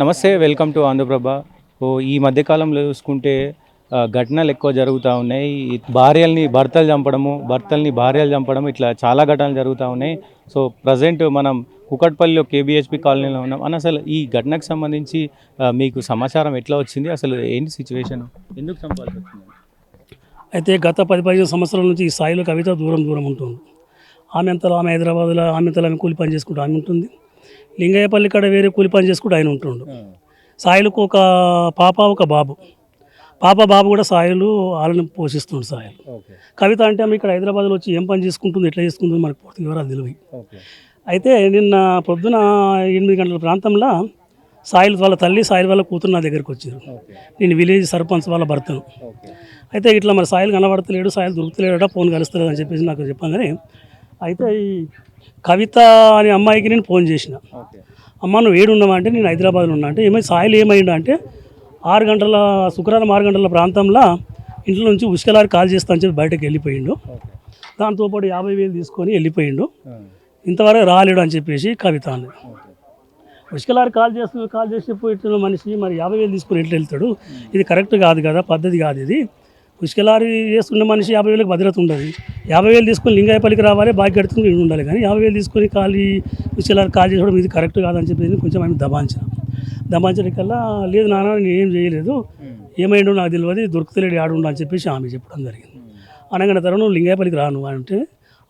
నమస్తే, welcome to Andhraprabha. ఈ మధ్యకాలంలో చూసుకుంటే ఘటనలు ఎక్కువ జరుగుతూ ఉన్నాయి. భర్తల్ని భార్యలు చంపడం, ఇట్లా చాలా ఘటనలు జరుగుతూ ఉన్నాయి. సో ప్రజెంట్ మనం కుకట్పల్లిలో కేబిహెచ్పి కాలనీలో ఉన్నాం. అసలు ఈ ఘటనకు సంబంధించి మీకు సమాచారం ఎట్లా వచ్చింది? అసలు ఏంటి సిచ్యువేషన్, ఎందుకు చంపాల్సి వచ్చింది? అయితే గత 10-15 సంవత్సరాల నుంచి ఈ స్థాయిలో కవిత దూరం ఉంటుంది. ఆమె హైదరాబాద్లో ఆమె కూలి పని చేసుకుంటూ ఆమె ఉంటుంది. లింగయ్యపల్లి కాడ వేరే కూలి పని చేసుకుంటూ ఆయన ఉంటుండు. సాయిలకు ఒక పాప ఒక బాబు. బాబు కూడా సాయిలు వాళ్ళని పోషిస్తుండు. సాయిలు కవిత అంటే ఆమె ఇక్కడ హైదరాబాద్లో వచ్చి ఏం పని చేసుకుంటుంది, ఎట్లా చేసుకుంటుంది మనకు పూర్తి వివరాలు తెలివి. అయితే నిన్న పొద్దున 8 గంటల ప్రాంతంలో సాయిల్ వాళ్ళ తల్లి, సాయిల్ వాళ్ళ కూతురు నా దగ్గరికి వచ్చారు. నేను విలేజ్ సర్పంచ్ వాళ్ళ భర్తను. అయితే ఇట్లా మరి సాయిల్ కనబడతలేడు, సాయిల్ దొరుకుతలేడట, ఫోన్ కలుస్తలేదు అని చెప్పేసి నాకు చెప్పగానే, అయితే ఈ కవిత అనే అమ్మాయికి నేను ఫోన్ చేసిన. అమ్మ నువ్వు ఏడున్నావా అంటే నేను హైదరాబాద్లో ఉన్నా. అంటే ఏమైనా సాయిల్ ఏమైందా అంటే శుక్రవారం 6 గంటల ప్రాంతంలో ఇంట్లో నుంచి ఉష్కలారి కాల్ చేస్తా అని చెప్పి బయటకు వెళ్ళిపోయిండు. దాంతోపాటు 50,000 తీసుకొని వెళ్ళిపోయిండు. ఇంతవరకు రాలేడు అని చెప్పేసి కవిత అన్నది. ఉష్కలారి కాల్ చేసి పోయిన మనిషి మరి 50,000 తీసుకొని ఎట్లా వెళ్తాడు? ఇది కరెక్ట్ కాదు కదా, పద్ధతి కాదు ఇది. ఉష్కలారి చేస్తున్న మనిషి 50,000కి భద్రత ఉండదు. 50,000 తీసుకొని లింగాయపల్లికి రావాలి, బాగా కడుతుంది ఉండాలి. కానీ 50,000 తీసుకొని ఉష్కలారి కాల్ చేసుకోవడం ఇది కరెక్ట్ కాదని చెప్పేసి కొంచెం ఆయన దబాంచడానికల్లా లేదు నాన్న నేను ఏం చేయలేదు, ఏమైండో నాకు తెలియదు, దొరుకుతలేడు ఆడుండు అని చెప్పేసి ఆమె చెప్పడం జరిగింది. అనగానే తర్వాత నువ్వు లింగాయపల్లికి రాను అంటే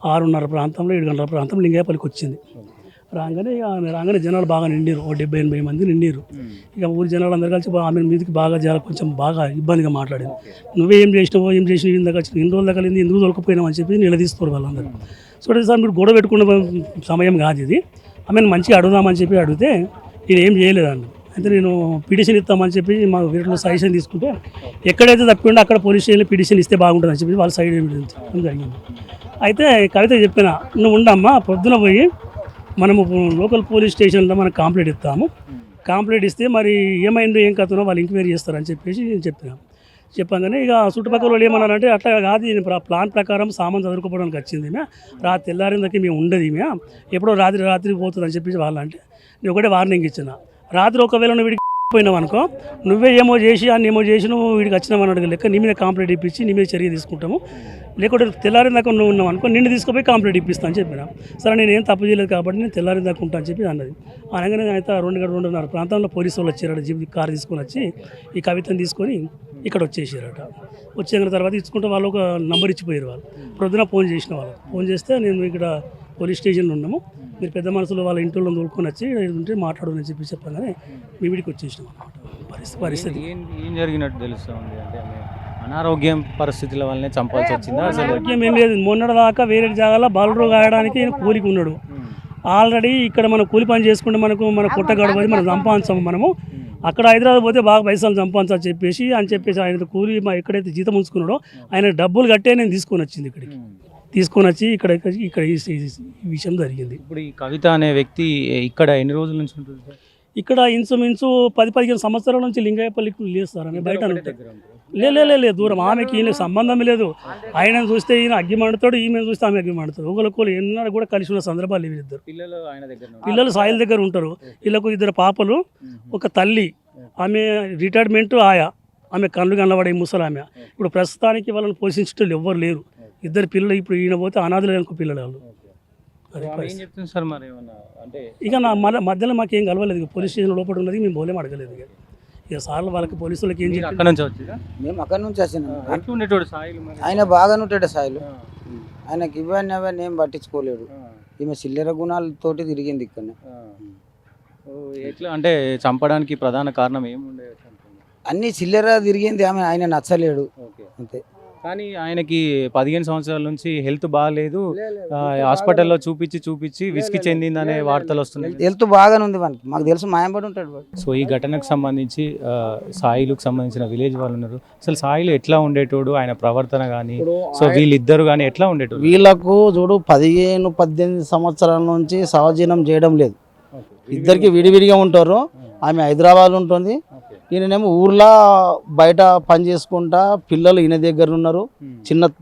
6:30 ప్రాంతంలో 7 గంటల ప్రాంతం లింగాయపల్లికి వచ్చింది. రాగానే జనాలు బాగా నిండిరు, 70-80 మంది నిండిరు. ఇక ఊరి జనాలు అందరు కలిసి ఆమె మీదకి కొంచెం బాగా ఇబ్బందిగా మాట్లాడింది. ఏం చేసినావు ఇందాక వచ్చిన ఇన్ని రోజుల దాకా ఎందుకు దొరకపోయినావు అని చెప్పి నిలదీస్తారు వాళ్ళందరూ. సో సార్ మీరు గొడవ పెట్టుకున్న సమయం కాదు ఇది, ఆమెను మంచిగా అడుగుదామని చెప్పి అడిగితే నేను ఏం చేయలేదండి. అయితే నేను పిటిషన్ ఇస్తామని చెప్పి మా వీటిలో సజెషన్ తీసుకుంటే ఎక్కడైతే తప్పిండో అక్కడ పోలీస్ స్టేషన్లో పిటిషన్ ఇస్తే బాగుంటుందని చెప్పి వాళ్ళ సైడ్ జరిగింది. అయితే కవిత చెప్పిన నువ్వు ఉండమ్మా, పొద్దున పోయి మనము లోకల్ పోలీస్ స్టేషన్లో మనం కంప్లైంట్ ఇస్తాము, కంప్లైంట్ ఇస్తే మరి ఏమైందో ఏం కథనో వాళ్ళు ఎంక్వైరీ చేస్తారని చెప్పేసి నేను చెప్పగానే ఇక చుట్టుపక్కల వాళ్ళు ఏమన్నారంటే అట్లా కాదు, నేను ప్లాన్ ప్రకారం సామాన్ చదువుకోవడానికి వచ్చింది రాత్రి తెల్లారిందకి మేము ఉండదు ఎప్పుడో రాత్రి పోతుందని చెప్పేసి వాళ్ళంటే నేను ఒకటే వార్నింగ్ ఇచ్చిన. రాత్రి ఒకవేళ నువ్వు వీడికి పోయినావు అనుకో, నువ్వే ఏమో చేసి నువ్వు వీడికి వచ్చినావు అన్నట్టు లెక్క నీ మీద కంప్లైంట్ ఇప్పించి నీ మీద చర్య తీసుకుంటాము, లేకుంటే తెల్లారిందాక నువ్వు ఉన్నావు అనుకో నిన్ను తీసుకుపోయి కంప్లైంట్ ఇప్పిస్తాను అని చెప్పిన. సరే నేను ఏం తప్పు చేయలేదు కాబట్టి నేను తెల్లారిందాక ఉంటాను అని చెప్పి అన్నది. అనగానే అయితే 2-2:30 ప్రాంతంలో పోలీసు వాళ్ళు వచ్చారట, జీప్ కారు తీసుకొని వచ్చి ఈ కవితను తీసుకొని ఇక్కడ వచ్చేసారట. వచ్చిన తర్వాత ఇచ్చుకుంటే వాళ్ళు ఒక నంబర్ ఇచ్చిపోయారు. వాళ్ళు ప్రొద్దున ఫోన్ చేస్తే నేను ఇక్కడ పోలీస్ స్టేషన్లో ఉన్నాము, మీరు పెద్ద మనసులో వాళ్ళ ఇంట్లో తోలుకొని వచ్చి ఉంటే మాట్లాడమని చెప్పి చెప్పగానే మీ వీడికి వచ్చేసినాం అన్నమాట. పరిస్థితి ఏం జరిగినట్టు తెలుస్తుంది అంటే అనారోగ్యం పరిస్థితుల వల్లనే చంపాల్సి వచ్చిందా? అనారోగ్యం ఏం లేదు, మొన్నటి దాకా వేరే జాగాలో బాలుడు గాయడానికి కూలికి ఉన్నాడు. ఆల్రెడీ ఇక్కడ మనం కూలి పని చేసుకుంటే మన పొట్ట గడవది, మనం సంపాదించాము. మనము అక్కడ హైదరాబాద్ పోతే బాగా పైసలు సంపాదించాలని చెప్పేసి ఆయన కూలి ఎక్కడైతే జీతం ఉంచుకున్నాడో ఆయన డబ్బులు కట్టే నేను తీసుకొని వచ్చింది ఇక్కడికి. తీసుకొని వచ్చి ఇక్కడ ఈ విషయం జరిగింది. ఇప్పుడు ఈ కవిత అనే వ్యక్తి ఇక్కడ ఎన్ని రోజుల నుంచి ఉంటుంది? ఇక్కడ ఇంచుమించు 10-15 సంవత్సరాల నుంచి లింగాయపల్లికి లేస్తారని బయట లేదు దూరం. ఆమెకి ఈయన సంబంధం లేదు. ఆయన చూస్తే ఈయన అగ్గి మండుతాడు, ఈమె చూస్తే ఆమె అగ్గి మండుతాడు. ఒకరికొకరు ఎన్నడూ కూడా కలిసి ఉన్న సందర్భాలు ఇవి. ఇద్దరు పిల్లలు సాయిల్ దగ్గర ఉంటారు. వీళ్ళకు 2 పాపలు, ఒక తల్లి, ఆమె రిటైర్మెంట్ ఆమె కళ్ళు కనబడే ముసలామె. ఇప్పుడు ప్రస్తుతానికి వాళ్ళని పోషించేటోళ్ళు ఎవ్వరు లేరు. 2 పిల్లలు. ఇప్పుడు ఈయన పోతే అనాథలు అనుకో పిల్లలు వాళ్ళు. ఇక నా మధ్యలో మాకేం కలవలేదు. పోలీస్ స్టేషన్ లోపల ఉన్నది మేము బోలేం అడగలేదు. ఇక సార్లు వాళ్ళకి పోలీసులకి ఏం చెప్పి మేము అక్కడి నుంచి వచ్చినాం. ఆయన బాగానే ఉంటాడు సాయిలు, ఆయనకి ఇవన్నీ ఏం పట్టించుకోలేడు. ఈమె చిల్లర గుణాలతోటి తిరిగింది ఇక్కడ. ఎట్లా అంటే చంపడానికి ప్రధాన కారణం ఏముండే? అన్ని చిల్లర తిరిగింది ఆమె, ఆయన నచ్చలేడు అంతే. కానీ ఆయనకి 15 సంవత్సరాల నుంచి హెల్త్ బాగాలేదు, హాస్పిటల్లో చూపించి విసికి చెందిందనే వార్తలు వస్తున్నాయి. హెల్త్ బాగానే ఉంది మనకి, మాకు తెలుసు, మాయంబడి ఉంటాడు. సో ఈ ఘటనకు సంబంధించి సాయిలకు సంబంధించిన విలేజ్ వాళ్ళు ఉన్నారు. అసలు సాయిలు ఎట్లా ఉండేటోడు, ఆయన ప్రవర్తన కానీ, సో వీళ్ళిద్దరు కానీ ఎట్లా ఉండేటోడు? వీళ్ళకు చూడు 15-18 సంవత్సరాల నుంచి సహజీవనం చేయడం లేదు. ఇద్దరికి విడివిడిగా ఉంటారు. ఆమె హైదరాబాద్ ఉంటుంది, ఈయనేమో ఊర్లో బయట పని చేసుకుంటా. పిల్లలు ఈయన దగ్గర ఉన్నారు.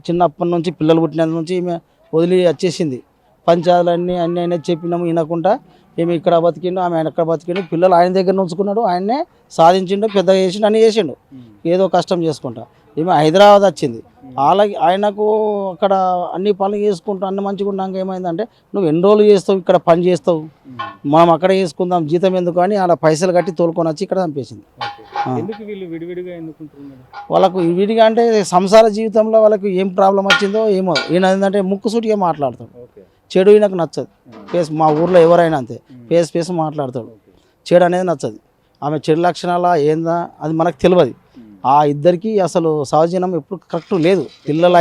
చిన్నప్పటి నుంచి పిల్లలు పుట్టిన నుంచి ఈమె వదిలి వచ్చేసింది. పంచాయతీలన్నీ అన్నీ అయినా చెప్పినాము వినకుండా ఏమి ఇక్కడ బతికిండు, ఆమె ఆయన ఎక్కడ బతికిండు, పిల్లలు ఆయన దగ్గర ఉంచుకున్నాడు, ఆయన్నే సాధించిండు, పెద్దగా చేసిండు, అన్నీ చేసిండు, ఏదో కష్టం చేసుకుంటా. ఈమె హైదరాబాద్ వచ్చింది, ఆయనకు అక్కడ అన్ని పనులు చేసుకుంటూ అన్ని మంచిగా ఉన్నాక ఏమైందంటే నువ్వు ఎన్ని రోజులు చేస్తావు ఇక్కడ పని చేస్తావు, మనం అక్కడ చేసుకుందాం జీతం ఎందుకు అని అలా పైసలు కట్టి తోలుకొని వచ్చి ఇక్కడ చంపేసింది. ఎందుకు వీళ్ళు విడివిడిగా ఎందుకుంటున్నారు? వాళ్ళకు విడిగా అంటే సంసార జీవితంలో వాళ్ళకి ఏం ప్రాబ్లం వచ్చిందో ఏమో. ఈయన ఏంటంటే ముక్కుసూటిగా మాట్లాడతాడు, చెడు ఈయనకు నచ్చదు. ఫేస్ మా ఊర్లో ఎవరైనా అంతే, ఫేస్ మాట్లాడతాడు, చెడు అనేది నచ్చదు. ఆమె చెడు లక్షణాల ఏందా అది మనకు తెలియదు. ఆ ఇద్దరికి అసలు సహజీవనం ఎప్పుడు కరెక్ట్ లేదు. పిల్లలు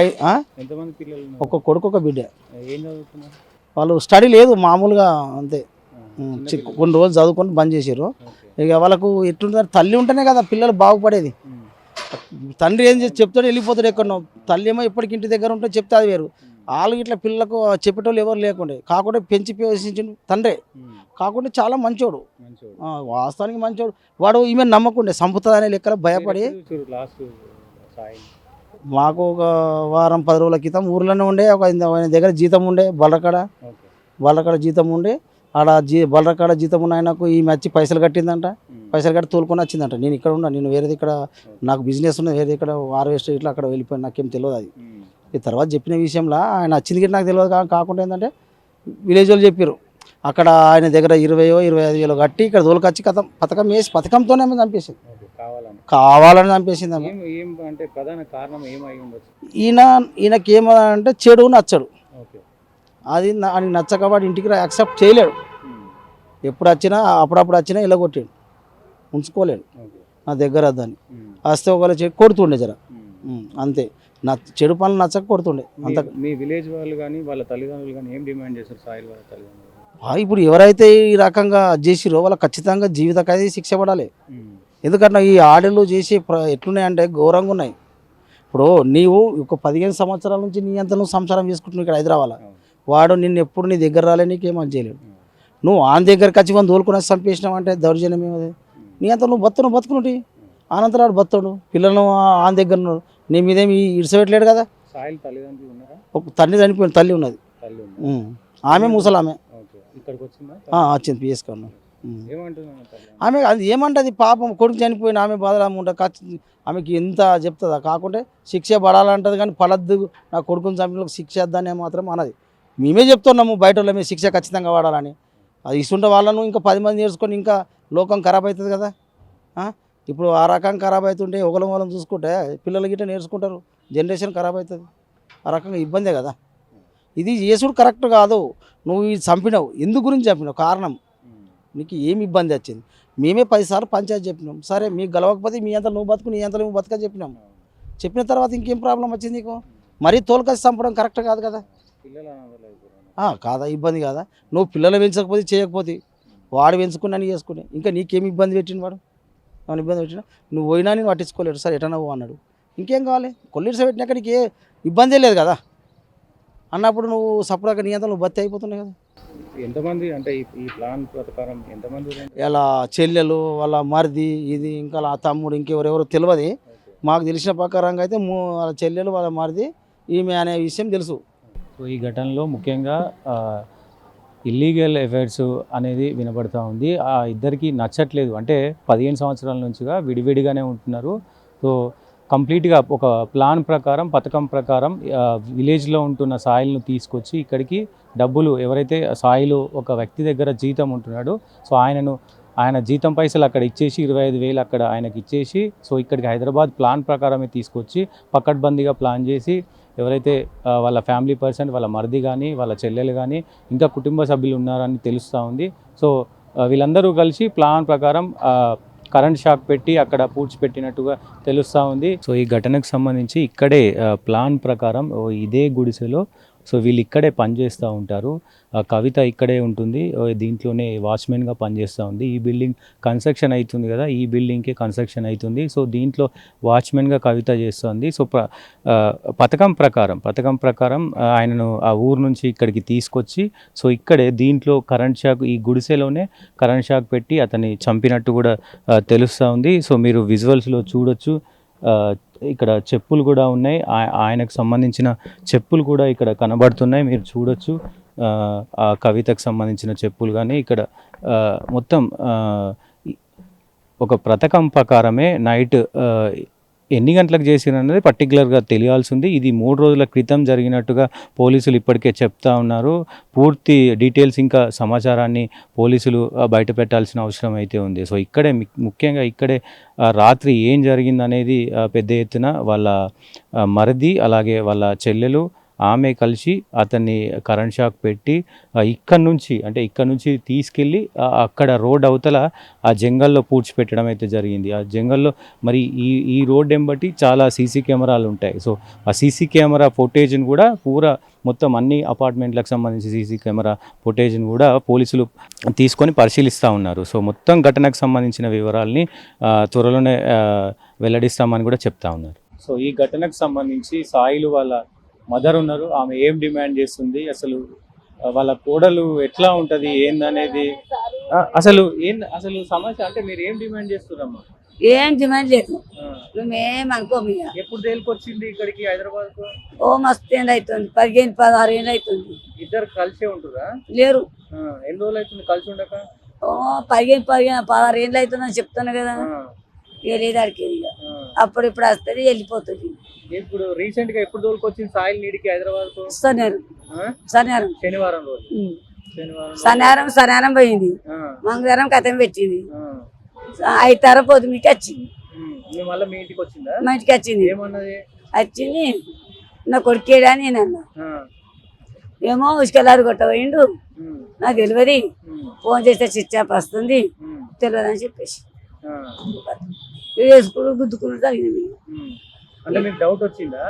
ఎంతమంది పిల్లలు? ఒక కొడుకు ఒక బిడ్డ. ఏం చదువుతున్నారు వాళ్ళు స్టడీ లేదు మామూలుగా అంతే, కొన్ని రోజులు చదువుకొని బంద్ చేసారు. ఇక వాళ్ళకు ఎట్లుంటారు, తల్లి ఉంటేనే కదా పిల్లలు బాగుపడేది. తండ్రి ఏం చేసి చెప్తాడు వెళ్ళిపోతాడు ఎక్కడో, తల్లి ఏమో ఎప్పటికి ఇంటి దగ్గర ఉంటే చెప్తే అది వేరు. వాళ్ళు ఇట్లా పిల్లలకు చెప్పేటోళ్ళు ఎవరు లేకుండే, కాకుండా పెంచి పోషించిన తండ్రే, కాకుండా చాలా మంచోడు, వాస్తవానికి మంచోడు. వాడు ఈమె నమ్మకుండే సంపుతుంది అనే లెక్కలో భయపడి. మాకు ఒక వారం 10 రోజుల క్రితం ఊర్లోనే ఉండే ఒక ఆయన దగ్గర జీతం ఉండే, బల్లకాడ జీతం ఉండే. ఆడ బల్లకాడ జీతం ఉన్న ఆయనకు ఈమె వచ్చి పైసలు కట్టిందంట, పైసలు కట్టి తోలుకొని వచ్చిందంట. నేను ఇక్కడ ఉన్నా, నేను వేరేది ఇక్కడ నాకు బిజినెస్ ఉన్నది, వేరే ఇక్కడ హార్వెస్ట్ ఇట్లా అక్కడ వెళ్ళిపోయి నాకేం తెలియదు. అది ఈ తర్వాత చెప్పిన విషయంలో ఆయన వచ్చింది గిట్ట నాకు తెలియదు. కాకుండా ఏంటంటే విలేజ్ వాళ్ళు చెప్పారు అక్కడ ఆయన దగ్గర 20,000-25,000 కట్టి ఇక్కడ తోలుకొచ్చి పథకం వేసి పథకంతోనే చంపేసింది, కావాలని చంపేసింది. అంటే ప్రధాన కారణం ఏమై ఉండొచ్చు? ఈయనకి ఏమంటే చెడు నచ్చడు, అది ఆయనకి నచ్చక వాడు ఇంటికి యాక్సెప్ట్ చేయలేడు. ఎప్పుడు వచ్చినా అప్పుడప్పుడు వచ్చినా ఇలా కొట్టాడు, ఉంచుకోలేడు నా దగ్గర వద్దని. వస్తే ఒకవేళ కొడుతుండే జర అంతే, చెడు పనులు నచ్చక కొడుతుండే అంత. మీ విలేజ్ వాళ్ళు కానీ వాళ్ళ తల్లిదండ్రులు కానీ ఏం డిమాండ్ చేస్తారు సాయిల్ వాళ్ళ తల్లిదండ్రులు? ఇప్పుడు ఎవరైతే ఈ రకంగా చేసిరో వాళ్ళు ఖచ్చితంగా జీవిత ఖైదీ శిక్ష పడాలి. ఎందుకంటే ఈ ఆడలు చేసి ఎట్లున్నాయంటే ఘోరంగా ఉన్నాయి. ఇప్పుడు నీవు ఒక 15 సంవత్సరాల నుంచి నీ అంత నువ్వు సంసారం చేసుకుంటున్నావు ఇక్కడ హైదరాబాద్, వాడు నిన్ను ఎప్పుడు నీ దగ్గర రాలే, నీకేమని చేయలేడు. నువ్వు ఆన్ దగ్గరికి వచ్చి మనం తోలుకుని చంపేసినావు అంటే దౌర్జన్యం ఏమది. నీ అంత నువ్వు బతుకునుంటి ఆనంతరాడు బతుడు, పిల్లలను ఆన్ దగ్గర ఉన్నాడు, నీ మీదేమి ఇడిసపెట్టలేడు కదా. సాయిల్ తల్లిదండ్రులు ఉన్నారా? ఒక తండ్రి చనిపోయిన తల్లి ఉన్నది, ఆమె ముసలామె వచ్చింది పిఎస్కి ఉన్నా. ఆమె అది ఏమంటుంది పాపం, కొడుకు చనిపోయిన ఆమె బాధలు ఆమె ఉంటుంది, ఆమెకి ఎంత చెప్తుందా. కాకుంటే శిక్ష పడాలంటుంది కానీ పడద్దు, నా కొడుకుని చంపిన శిక్ష వద్దనే మాత్రం అన్నది. మేమే చెప్తున్నాము బయట వాళ్ళ మీద శిక్ష ఖచ్చితంగా వాడాలని. అది ఇస్తుంటే వాళ్ళను ఇంకా 10 మంది నేర్చుకొని ఇంకా లోకం ఖరాబ్ అవుతుంది కదా. ఇప్పుడు ఆ రకంగా ఖరాబ్ అవుతుంటే ఒకళ్ళం చూసుకుంటే పిల్లలు గిట్ట నేర్చుకుంటారు, జనరేషన్ ఖరాబ్ అవుతుంది. ఆ రకంగా ఇబ్బందే కదా. ఇది చేసుడు కరెక్ట్ కాదు. నువ్వు ఇది చంపినావు, ఎందు గురించి చంపినావు, కారణం నీకు ఏమి ఇబ్బంది వచ్చింది. మేమే 10 సార్లు పంచాయతీ చెప్పినాం, సరే మీకు గెలవకపోతే మీ అంతా నువ్వు బతుకు, నీ అంతా నువ్వు బతుక చెప్పినాం. చెప్పిన తర్వాత ఇంకేం ప్రాబ్లం వచ్చింది నీకు? మరీ తోలుకొచ్చి చంపడం కరెక్ట్ కాదు కదా. కాదా ఇబ్బంది కాదా? నువ్వు పిల్లలు పెంచకపోతే చేయకపోతే వాడు పెంచుకున్నాను చేసుకుని ఇంకా నీకేమి ఇబ్బంది పెట్టిన వాడు, ఏమైనా ఇబ్బంది పెట్టినా నువ్వు పోయినా నేను పట్టించుకోలేడు, సార్ ఎటన్నా పో అన్నాడు. ఇంకేం కావాలి, కొల్లిడిస పెట్టినాక నీకు ఏ ఇబ్బంది లేదు కదా అన్నప్పుడు నువ్వు సపరేట్గా నీ అంతా నువ్వు బతి అయిపోతున్నాయి కదా. ఎంతమంది అంటే ఈ ప్లాన్ ప్రకారం ఎంతమంది? ఇలా చెల్లెలు వాళ్ళ మరిది ఇది ఇంకా వాళ్ళ తమ్ముడు ఇంకెవరెవరో తెలియదు. మాకు తెలిసిన ప్రకారంగా అయితే వాళ్ళ చెల్లెలు వాళ్ళ మరిది ఈమె అనే విషయం తెలుసు. సో ఈ ఘటనలో ముఖ్యంగా ఇల్లీగల్ ఎఫైర్స్ అనేది వినబడుతూ ఉంది. ఆ ఇద్దరికి నచ్చట్లేదు, అంటే 15 సంవత్సరాల నుంచిగా విడివిడిగానే ఉంటున్నారు. సో కంప్లీట్గా ఒక ప్లాన్ ప్రకారం పథకం ప్రకారం విలేజ్లో ఉంటున్న సాయిల్ను తీసుకొచ్చి ఇక్కడికి డబ్బులు ఎవరైతే సాయిలు ఒక వ్యక్తి దగ్గర జీతం ఉంటున్నాడో సో ఆయన జీతం పైసలు అక్కడ ఇచ్చేసి 25,000 అక్కడ ఆయనకి ఇచ్చేసి సో ఇక్కడికి హైదరాబాద్ ప్లాన్ ప్రకారమే తీసుకొచ్చి పకడ్బందీగా ప్లాన్ చేసి ఎవరైతే వాళ్ళ ఫ్యామిలీ పర్సన్ వాళ్ళ మరిది కానీ వాళ్ళ చెల్లెలు కానీ ఇంకా కుటుంబ సభ్యులు ఉన్నారని తెలుస్తూ ఉంది. సో వీళ్ళందరూ కలిసి ప్లాన్ ప్రకారం కరెంట్ షాక్ పెట్టి అక్కడ పూడ్చిపెట్టినట్టుగా తెలుస్తూ ఉంది. సో ఈ ఘటనకు సంబంధించి ఇక్కడే ప్లాన్ ప్రకారం ఇదే గుడిసెలో సో వీళ్ళు ఇక్కడే పనిచేస్తూ ఉంటారు. కవిత ఇక్కడే ఉంటుంది, దీంట్లోనే వాచ్మెన్గా పనిచేస్తూ ఉంది. ఈ బిల్డింగ్ కన్స్ట్రక్షన్ అవుతుంది కదా, ఈ బిల్డింగ్కే కన్స్ట్రక్షన్ అవుతుంది. సో దీంట్లో వాచ్మెన్గా కవిత చేస్తుంది. సో పథకం ప్రకారం ఆయనను ఆ ఊరు నుంచి ఇక్కడికి తీసుకొచ్చి సో ఇక్కడే దీంట్లో కరెంట్ షాక్, ఈ గుడిసెలోనే కరెంట్ షాక్ పెట్టి అతన్ని చంపినట్టు కూడా తెలుస్తూ ఉంది. సో మీరు విజువల్స్లో చూడొచ్చు, ఇక్కడ చెప్పులు కూడా ఉన్నాయి, ఆయనకు సంబంధించిన చెప్పులు కూడా ఇక్కడ కనబడుతున్నాయి, మీరు చూడొచ్చు. ఆ కవితకు సంబంధించిన చెప్పులు కానీ ఇక్కడ మొత్తం ఒక పథకం ప్రకారమే నైట్ ఎన్ని గంటలకు చేసిరన్నది పర్టికులర్గా తెలియాల్సి ఉంది. ఇది 3 రోజుల క్రితం జరిగినట్టుగా పోలీసులు ఇప్పటికే చెప్తా ఉన్నారు. పూర్తి డీటెయిల్స్ ఇంకా సమాచారాన్ని పోలీసులు బయట పెట్టాల్సిన అవసరం అయితే ఉంది. సో ఇక్కడే ముఖ్యంగా ఇక్కడే రాత్రి ఏం జరిగిందనేది పెద్ద ఎత్తున వాళ్ళ మరిది అలాగే వాళ్ళ చెల్లెలు ఆమె కలిసి అతన్ని కరెంట్ షాక్ పెట్టి ఇక్కడ నుంచి తీసుకెళ్ళి అక్కడ రోడ్ అవతల ఆ జంగల్లో పూడ్చిపెట్టడం అయితే జరిగింది. ఆ జంగల్లో మరి ఈ రోడ్ ఎంబటి చాలా సీసీ కెమెరాలు ఉంటాయి. సో ఆ సీసీ కెమెరా ఫుటేజ్ని కూడా మొత్తం అన్ని అపార్ట్మెంట్లకు సంబంధించి సీసీ కెమెరా ఫుటేజ్ని కూడా పోలీసులు తీసుకొని పరిశీలిస్తూ ఉన్నారు. సో మొత్తం ఘటనకు సంబంధించిన వివరాల్ని త్వరలోనే వెల్లడిస్తామని కూడా చెప్తా ఉన్నారు. సో ఈ ఘటనకు సంబంధించి సాయిలు వాళ్ళ మదర్ ఉన్నారు. ఆమె ఏం డిమాండ్ చేస్తుంది, అసలు వాళ్ళ కోడలు ఎట్లా ఉంటుంది ఏందనేది అసలు సమస్య అంటే మీరు ఏం డిమాండ్ చేస్తున్నారమ్మా? ఏం డిమాండ్ లేదు, మేమేం అనుకోము. ఎప్పుడు తేలికొచ్చింది ఇక్కడికి హైదరాబాద్? ఓ మస్తు ఏళ్ళు అవుతుంది, 15-16 ఏళ్ళు అవుతుంది. ఇద్దరు కలిసే ఉంటురా? లేరు. ఎన్ని రోజులు అవుతుంది కలిసి ఉండక? ఓ 15-16 ఏళ్ళు అవుతుందని చెప్తున్నా కదా. ఇక లేదు అడిగేది, ఇక అప్పుడు ఇప్పుడు వస్తుంది వెళ్ళిపోతుంది. ఇప్పుడు రీసెంట్ గా ఎప్పుడు తోలుకొచ్చింది సాయిల్ నీడికి హైదరాబాద్? శనివారం శనివారం రోజు. శనివారం పోయింది, మంగళవారం కథం పెట్టింది, 5 పోదు మీకు వచ్చింది. మళ్ళీ మీ ఇంటికి వచ్చిందా? మా ఇంటికి వచ్చింది. ఏమన్నది? వచ్చింది నా కొడుకేడా అని నేను అన్నా. ఏమో ఉసుకెళ్ళారు కొట్టబోయిండు, నాకు తెలియదు, ఫోన్ చేస్తే స్విచ్ ఆఫ్ వస్తుంది తెలియదు అని చెప్పేసి వేసుకుడు గుద్దుకుడు తగినది. అంటే మీకు డౌట్ వచ్చిందా?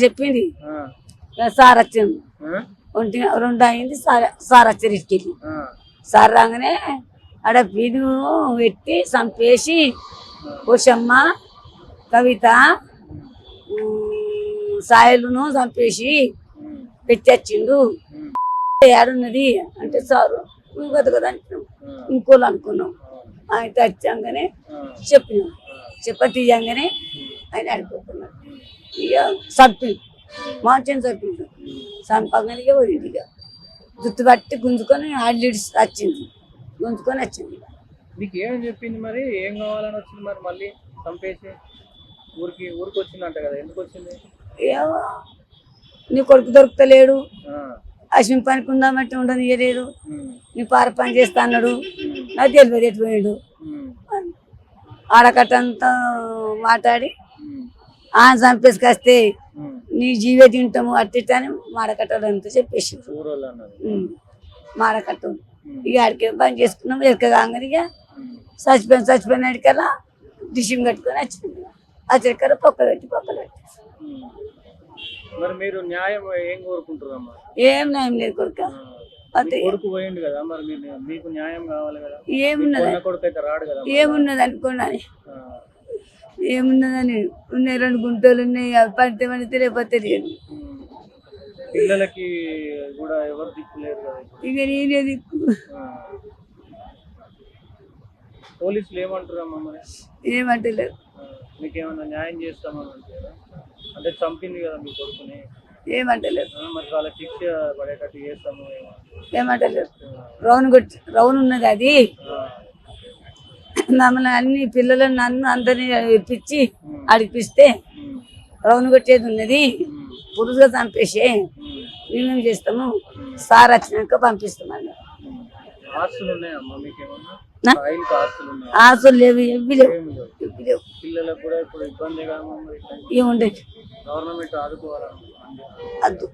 చెప్పింది. సార్ వచ్చింది, 1-2 అయింది. సార్ వచ్చారు ఇటుకెళ్ళి. సార్ రాగానే ఆడ పీడు పెట్టి చంపేసి పోషమ్మ కవిత సాయలును చంపేసి పెట్టించిండు. ఏడున్నది అంటే సారు నువ్వు కదా అంటున్నాం, ఇంకోళ్ళు అనుకున్నాం. ఆయన వచ్చాగానే చెప్పినాం, తీయంగానే ఆయన ఆడిపోతున్నాడు. ఇక చంపిండు, మంచిగా చంపిండు. చంపగానే ఇక పోయింది. ఇక జుట్టు పట్టి గుంజుకొని ఆడిలిడి వచ్చింది, గుంజుకొని వచ్చింది. నీకు ఏమని చెప్పింది మరి? ఏం కావాలని వచ్చింది మరి? మళ్ళీ చంపేసి ఊరికి వచ్చిందంట కదా, ఎందుకు వచ్చింది? ఏమో నీ కొడుకు దొరుకుతలేడు, అశ్విన్ పనికి ఉందామంటే ఉండనియలేదు, నీ పార పని చేస్తా అన్నాడు, నాకు తెలియదు ఎటు పోయాడు. ఆడకట్టంతా మాట్లాడి చంపేసుకొస్తే నీ జీవే తింటాము అట్టిని మాడకట్టడంతా చెప్పేసి మాడకట్ట. ఇక ఆడికి పని చేసుకున్నాం. ఎరకగానే ఇక చచ్చిపోయినాడికల్లా డిషింగ్ కట్టుకొని వచ్చింది. అచ్చరికల్లా పక్కలు పెట్టి మరి మీరు న్యాయం ఏం కోరుకుంటారమ్మా? ఏం న్యాయం లేదు కొడుక, అదే కొడుకు పోయిండు కదా, మరి మీకు న్యాయం కావాలి కదా. ఏమున్నది కొడుకు అయితే రాడు కదా. ఏమున్నది అనుకోండి, ఏమున్నదని ఉన్నాయి 2 గుంటలు ఉన్నాయి, అవి పడితే లేకపోతే లేదు. పిల్లలకి కూడా ఎవరు దిక్కు లేరు కదా. ఇక నేనే దిక్కు. పోలీసులు ఏమంటారమ్మా మరి? ఏమంటలేరు. మీకేమన్నా న్యాయం చేస్తామని అంటే చంపింది కదా మీ కొడుకుని, ఏమంటలేరు. మరి వాళ్ళ శిక్ష పడేటట్టు చేస్తాము ఏమంటలేరు. రౌన్ ఉన్నది, అది మమ్మల్ని అన్ని పిల్లలను నన్ను అందరినీ ఇప్పించి అడిపిస్తే రౌన్ కొట్టేది ఉన్నది, పురుషుగా చంపేసే మేమేం చేస్తాము, సార్ వచ్చినాక పంపిస్తామని. ఆస్తులు లేవు, ఎవ్వి లేవు. పిల్లలకు కూడా ఇప్పుడు ఇబ్బందిగా ఏముండేది గవర్నమెంట్ ఆదుకోవాలి. అద్దు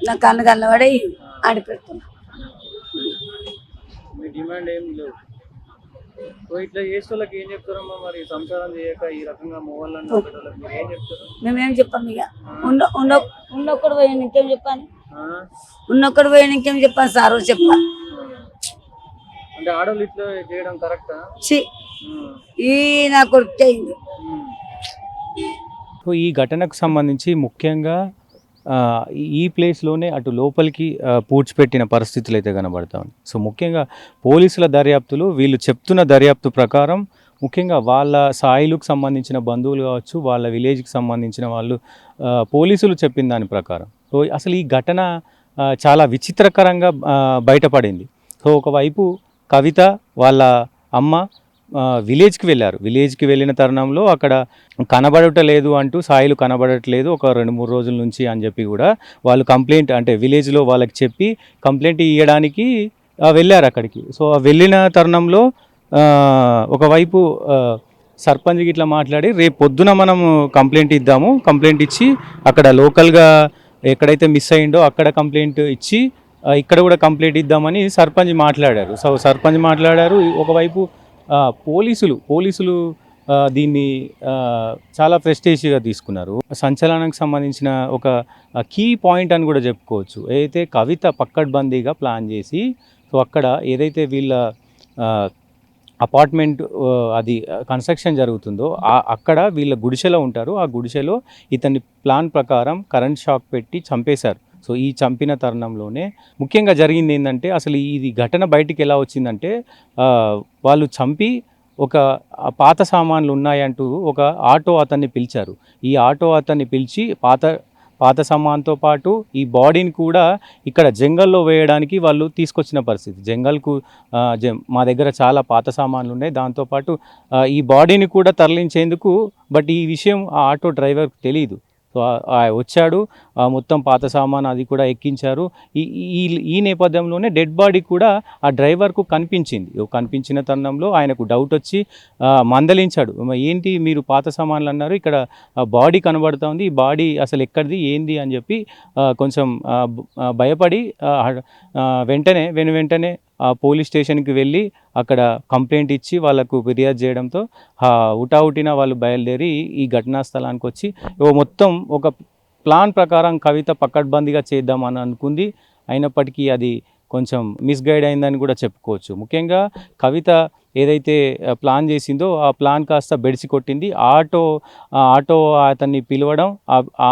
నా కళ్ళ పడి ఆడిపెడుతున్నా. మీ డిమాండ్ ఏం లేవు. ఇట్లా చేసే వాళ్ళకి ఏం చెప్తారమ్మా మరి? సంసారం చేయక ఈ రకంగా మొవాళ్ళని ఏం చెప్తారు? మేమేం చెప్పాము, ఇక ఉన్నొక్కడు పోయి ఇంకేం చెప్పాను, ఉన్నొక్కడు పోయి ఇంకేం చెప్పాను, సార్ చెప్పా. అంటే ఆడవాళ్ళు ఇట్లా చేయడం కరెక్టా? ఈ నా కొడుకు అయింది. ఈ ఘటనకు సంబంధించి ముఖ్యంగా ఈ ప్లేస్లోనే అటు లోపలికి పూడ్చిపెట్టిన పరిస్థితులు అయితే కనబడతా ఉన్నాయి. సో ముఖ్యంగా పోలీసుల దర్యాప్తులు వీళ్ళు చెప్తున్న దర్యాప్తు ప్రకారం ముఖ్యంగా వాళ్ళ సాయిలకు సంబంధించిన బంధువులు కావచ్చు, వాళ్ళ విలేజ్కి సంబంధించిన వాళ్ళు పోలీసులు చెప్పిన దాని ప్రకారం. సో అసలు ఈ ఘటన చాలా విచిత్రకరంగా బయటపడింది. సో ఒకవైపు కవిత వాళ్ళ అమ్మ విలేజ్కి వెళ్ళారు. విలేజ్కి వెళ్ళిన తరుణంలో అక్కడ కనబడటలేదు అంటూ సాయిలు కనబడట్లేదు ఒక 2-3 రోజుల నుంచి అని చెప్పి కూడా వాళ్ళు కంప్లైంట్ అంటే విలేజ్లో వాళ్ళకి చెప్పి కంప్లైంట్ ఇవ్వడానికి వెళ్ళారు అక్కడికి. సో వెళ్ళిన తరుణంలో ఒకవైపు సర్పంచ్కి ఇట్లా మాట్లాడి రేపు పొద్దున మనం కంప్లైంట్ ఇద్దాము, కంప్లైంట్ ఇచ్చి అక్కడ లోకల్గా ఎక్కడైతే మిస్ అయిందో అక్కడ కంప్లైంట్ ఇచ్చి ఇక్కడ కూడా కంప్లైంట్ ఇద్దామని సర్పంచ్ మాట్లాడారు. సో సర్పంచ్ మాట్లాడారు. ఒకవైపు పోలీసులు దీన్ని చాలా ప్రెస్టేజ్గా తీసుకున్నారు. సంచలనానికి సంబంధించిన ఒక కీ పాయింట్ అని కూడా చెప్పుకోవచ్చు. ఏదైతే కవిత పక్కడ్బందీగా ప్లాన్ చేసి సో అక్కడ ఏదైతే వీళ్ళ అపార్ట్మెంట్ అది కన్స్ట్రక్షన్ జరుగుతుందో అక్కడ వీళ్ళ గుడిసెలో ఉంటారు. ఆ గుడిసెలో ఇతని ప్లాన్ ప్రకారం కరెంట్ షాక్ పెట్టి చంపేశారు. సో ఈ చంపిన తరుణంలోనే ముఖ్యంగా జరిగింది ఏంటంటే అసలు ఇది ఘటన బయటికి ఎలా వచ్చిందంటే వాళ్ళు చంపి ఒక పాత సామాన్లు ఉన్నాయంటూ ఒక ఆటో అతన్ని పిలిచారు. ఈ ఆటో అతన్ని పిలిచి పాత సామాన్తో పాటు ఈ బాడీని కూడా ఇక్కడ జంగల్లో వేయడానికి వాళ్ళు తీసుకొచ్చిన పరిస్థితి. జంగల్కు మా దగ్గర చాలా పాత సామాన్లు ఉన్నాయి, దాంతోపాటు ఈ బాడీని కూడా తరలించేందుకు బట్ ఈ విషయం ఆ ఆటో డ్రైవర్కి తెలియదు. సో వచ్చాడు, మొత్తం పాత సామాన్ అది కూడా ఎక్కించారు. ఈ నేపథ్యంలోనే డెడ్ బాడీ కూడా ఆ డ్రైవర్కు కనిపించిన తరుణంలో ఆయనకు డౌట్ వచ్చి మందలించాడు. ఏంటి మీరు పాత సామాన్లు అన్నారు, ఇక్కడ బాడీ కనబడుతోంది, ఈ బాడీ అసలు ఎక్కడిది ఏంది అని చెప్పి కొంచెం భయపడి వెంటనే పోలీస్ స్టేషన్కి వెళ్ళి అక్కడ కంప్లైంట్ ఇచ్చి వాళ్ళకు ఫిర్యాదు చేయడంతో హుటాహుటిన వాళ్ళు బయలుదేరి ఈ ఘటనా స్థలానికి వచ్చి మొత్తం ఒక ప్లాన్ ప్రకారం కవిత పక్కడ్బందీగా చేద్దామని అనుకుంది. అయినప్పటికీ అది కొంచెం మిస్గైడ్ అయిందని కూడా చెప్పుకోవచ్చు. ముఖ్యంగా కవిత ఏదైతే ప్లాన్ చేసిందో ఆ ప్లాన్ కాస్త బెడిసి కొట్టింది. ఆటో అతన్ని పిలవడం,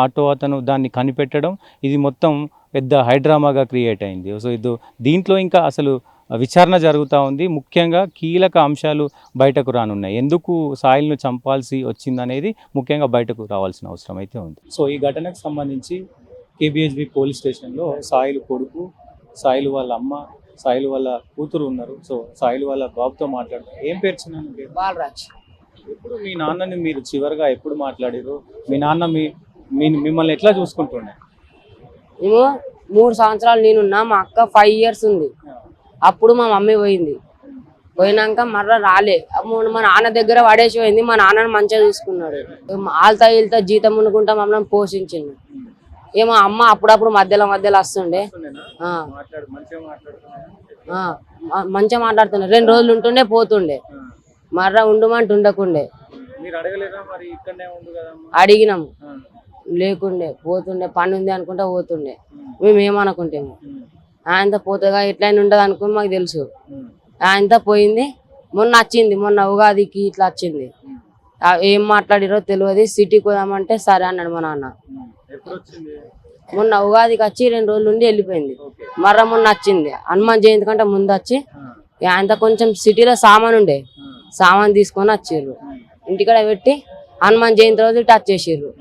ఆటో అతను దాన్ని కనిపెట్టడం, ఇది మొత్తం పెద్ద హైడ్రామాగా క్రియేట్ అయింది. సో దీంట్లో ఇంకా అసలు విచారణ జరుగుతూ ఉంది. ముఖ్యంగా కీలక అంశాలు బయటకు రానున్నాయి. ఎందుకు సాయిల్ను చంపాల్సి వచ్చిందనేది ముఖ్యంగా బయటకు రావాల్సిన అవసరం అయితే ఉంది. సో ఈ ఘటనకు సంబంధించి కేబిహెచ్బి పోలీస్ స్టేషన్లో సాయిలు కొడుకు, సాయిలు వాళ్ళ అమ్మ, సాయిలు వాళ్ళ కూతురు ఉన్నారు. సో సాయిలు వాళ్ళ బాబుతో మాట్లాడుతున్నారు. ఏం పేరు చిన్న పేరు? బాలరాజ్. ఇప్పుడు మీ నాన్నని మీరు చివరిగా ఎప్పుడు మాట్లాడారు? మీ నాన్న మిమ్మల్ని ఎట్లా చూసుకుంటుండే? మేము 3 సంవత్సరాలు నేనున్నా, మా అక్క 5 years ఉంది. అప్పుడు మా మమ్మీ పోయినాక మర్ర రాలే. అప్పుడు మా నాన్న దగ్గర పడేసి పోయింది. మా నాన్నని మంచిగా చూసుకున్నాడు. ఆల్తా జీతం అనుకుంటా మమ్మల్ని పోషించిండు. ఏమో అమ్మ అప్పుడప్పుడు మధ్యలో వస్తుండే, మంచిగా మాట్లాడుతుండే. 2 రోజులు ఉంటుండే పోతుండే, మర్ర ఉండమంటే ఉండకుండే. అడిగినాము, లేకుండే పోతుండే. పని ఉంది అనుకుంటా పోతుండే. మేము ఏమనుకుంటాము, ఆయనతో పోతేగా ఎట్లయినా ఉండదు అనుకుని మాకు తెలుసు. ఆయనతో పోయింది. మొన్న ఉగాదికి ఇట్లా వచ్చింది. ఏం మాట్లాడిరో తెలియదు. సిటీకి పోదామంటే సరే అన్నాడు మా నాన్న. మొన్న ఉగాదికి వచ్చి 2 రోజులు ఉండి వెళ్ళిపోయింది. మర్ర మొన్న వచ్చింది. హనుమాన్ జయంతి కంటే ముందు వచ్చి ఆయనతో కొంచెం సిటీలో సామాన్ తీసుకొని వచ్చిర్రు. ఇంటికాడ పెట్టి హనుమాన్ జయంతి రోజు టచ్ చేసిర్రు.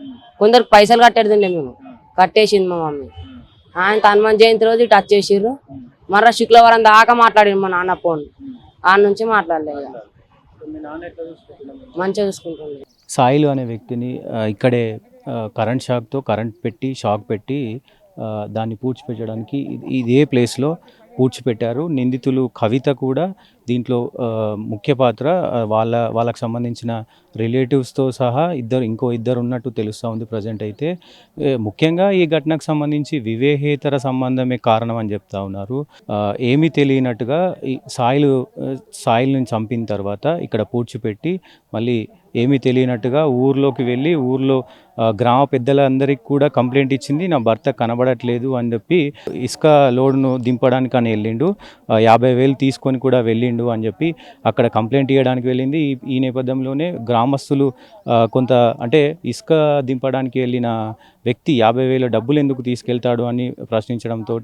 కొందరికి పైసలు కట్టేదండి, మేము కట్టేసింది మా మమ్మీ. ఆయన హనుమాన్ జయంతి రోజు టచ్ చేసిర్రు. మర్ర శుక్రవారం దాకా మాట్లాడిండు మా నాన్న ఫోన్. ఆ నుంచి మాట్లాడలేదు. మంచిగా చూసుకుంటుంది. సాయిలు అనే వ్యక్తిని ఇక్కడే షాక్ పెట్టి దాన్ని పూడ్చిపెట్టడానికి ఇదే ప్లేస్లో పూడ్చిపెట్టారు. నిందితులు కవిత కూడా దీంట్లో ముఖ్య పాత్ర. వాళ్ళకు సంబంధించిన రిలేటివ్స్తో సహా ఇంకో ఇద్దరు ఉన్నట్టు తెలుస్తూ ఉంది ప్రజెంట్ అయితే. ముఖ్యంగా ఈ ఘటనకు సంబంధించి వివేహేతర సంబంధమే కారణం అని చెప్తా ఉన్నారు. ఏమీ తెలియనట్టుగా ఈ సాయిల్ని చంపిన తర్వాత ఇక్కడ పూడ్చిపెట్టి మళ్ళీ ఏమీ తెలియనట్టుగా ఊర్లోకి వెళ్ళి ఊర్లో గ్రామ పెద్దలందరికీ కూడా కంప్లైంట్ ఇచ్చింది. నా భర్త కనబడట్లేదు అని చెప్పి ఇసుక లోడ్ను దింపడానికి అని వెళ్ళిండు. 50,000 తీసుకొని కూడా వెళ్ళిండు అని చెప్పి అక్కడ కంప్లైంట్ ఇవ్వడానికి వెళ్ళింది. ఈ నేపథ్యంలోనే గ్రామస్తులు కొంత అంటే ఇసుక దింపడానికి వెళ్ళిన వ్యక్తి 50,000 డబ్బులు ఎందుకు తీసుకెళ్తాడు అని ప్రశ్నించడంతో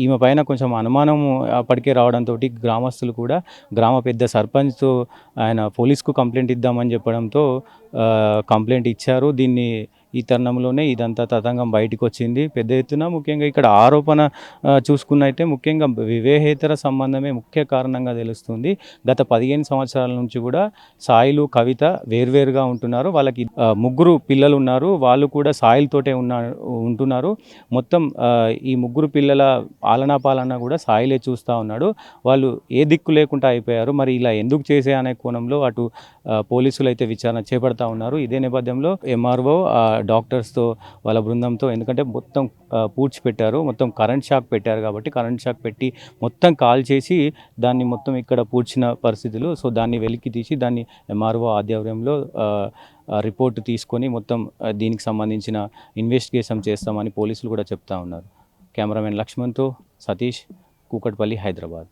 ఈమె పైన కొంచెం అనుమానం అప్పటికే రావడంతో గ్రామస్తులు కూడా గ్రామ పెద్ద సర్పంచ్తో ఆయన పోలీస్కు కంప్లైంట్ ఇద్దామని చెప్పడంతో కంప్లైంట్ ఇచ్చారు. దీన్ని ఈ తరుణంలోనే ఇదంతా తతంగం బయటకు వచ్చింది పెద్ద ఎత్తున. ముఖ్యంగా ఇక్కడ ఆరోపణ చూసుకున్నైతే ముఖ్యంగా వివాహేతర సంబంధమే ముఖ్య కారణంగా తెలుస్తుంది. గత 15 సంవత్సరాల నుంచి కూడా సాయిలు కవిత వేర్వేరుగా ఉంటున్నారు. వాళ్ళకి ముగ్గురు పిల్లలు ఉన్నారు. వాళ్ళు కూడా సాయిలతోటే ఉంటున్నారు. మొత్తం ఈ ముగ్గురు పిల్లల ఆలనా పాలన కూడా సాయిలే చూస్తూ ఉన్నాడు. వాళ్ళు ఏ దిక్కు లేకుండా అయిపోయారు. మరి ఇలా ఎందుకు చేసే అనే కోణంలో అటు పోలీసులు అయితే విచారణ చేపడతా ఉన్నారు. ఇదే నేపథ్యంలో ఎంఆర్ఓ డాక్టర్స్తో వాళ్ళ బృందంతో, ఎందుకంటే మొత్తం పూడ్చిపెట్టారు, మొత్తం కరెంట్ షాక్ పెట్టారు కాబట్టి కరెంట్ షాక్ పెట్టి మొత్తం కాల్ చేసి దాన్ని మొత్తం ఇక్కడ పూడ్చిన పరిస్థితులు. సో దాన్ని వెలికి తీసి దాన్ని ఎంఆర్ఓ ఆధ్వర్యంలో రిపోర్ట్ తీసుకొని మొత్తం దీనికి సంబంధించిన ఇన్వెస్టిగేషన్ చేస్తామని పోలీసులు కూడా చెప్తా ఉన్నారు. కెమెరామెన్ లక్ష్మణ్తో సతీష్, కూకట్పల్లి, హైదరాబాద్.